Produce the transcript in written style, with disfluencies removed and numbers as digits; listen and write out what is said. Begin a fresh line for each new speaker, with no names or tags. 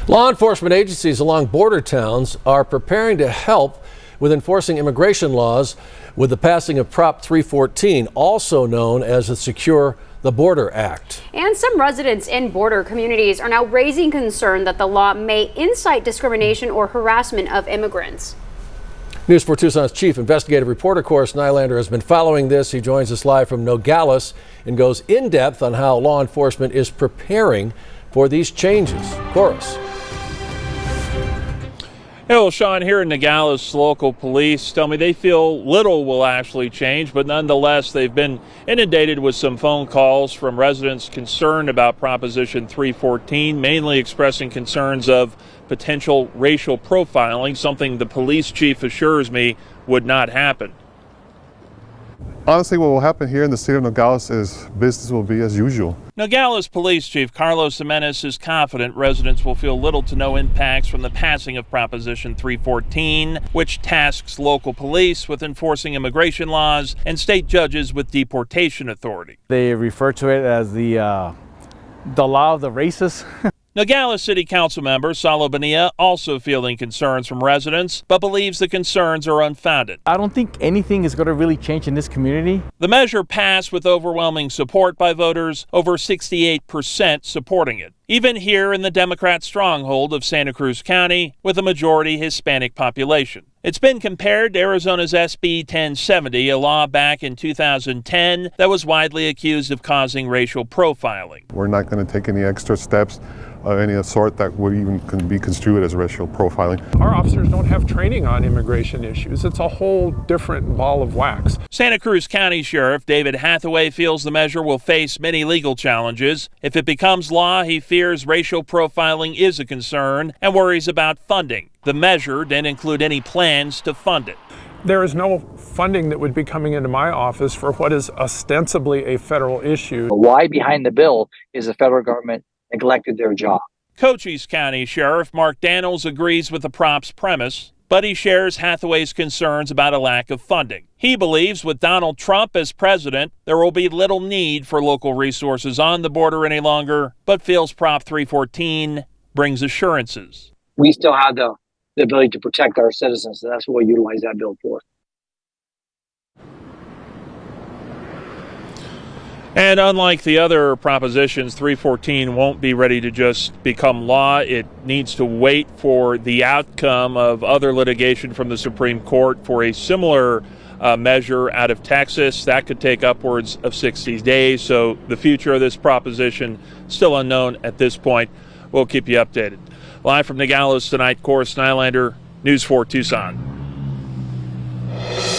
Law enforcement agencies along border towns are preparing to help with enforcing immigration laws with the passing of Prop 314, also known as the Secure the Border Act.
And some residents in border communities are now raising concern that the law may incite discrimination or harassment of immigrants.
News 4 Tucson's chief investigative reporter, Corus Nylander, has been following this. He joins us live from Nogales and goes in depth on how law enforcement is preparing for these changes. Corus.
Hey, well, Sean, here in Nogales, local police tell me they feel little will actually change, but nonetheless, they've been inundated with some phone calls from residents concerned about Proposition 314, mainly expressing concerns of potential racial profiling, something the police chief assures me would not happen.
Honestly, what will happen here in the city of Nogales is business will be as usual.
Nogales Police Chief Carlos Jimenez is confident residents will feel little to no impacts from the passing of Proposition 314, which tasks local police with enforcing immigration laws and state judges with deportation authority.
They refer to it as the law of the races.
Nogales City Council member Salo Bonilla also feeling concerns from residents, but believes the concerns are unfounded.
I don't think anything is going to really change in this community.
The measure passed with overwhelming support by voters, over 68% supporting it. Even here in the Democrat stronghold of Santa Cruz County, with a majority Hispanic population. It's been compared to Arizona's SB 1070, a law back in 2010 that was widely accused of causing racial profiling.
We're not going to take any extra steps of any sort that would even be construed as racial profiling.
Our officers don't have training on immigration issues. It's a whole different ball of wax.
Santa Cruz County Sheriff David Hathaway feels the measure will face many legal challenges. If it becomes law, he fears racial profiling is a concern and worries about funding. The measure didn't include any plans to fund it.
There is no funding that would be coming into my office for what is ostensibly a federal issue.
Why behind the bill is the federal government neglected their job.
Cochise County Sheriff Mark Daniels agrees with the prop's premise, but he shares Hathaway's concerns about a lack of funding. He believes with Donald Trump as president, there will be little need for local resources on the border any longer, but feels Prop 314 brings assurances.
We still have the ability to protect our citizens, so that's what we utilize that bill for.
And unlike the other propositions, 314 won't be ready to just become law. It needs to wait for the outcome of other litigation from the Supreme Court for a similar measure out of Texas. That could take upwards of 60 days. So the future of this proposition still unknown at this point. We'll keep you updated. Live from Nogales tonight, Corus Nylander, News 4 Tucson.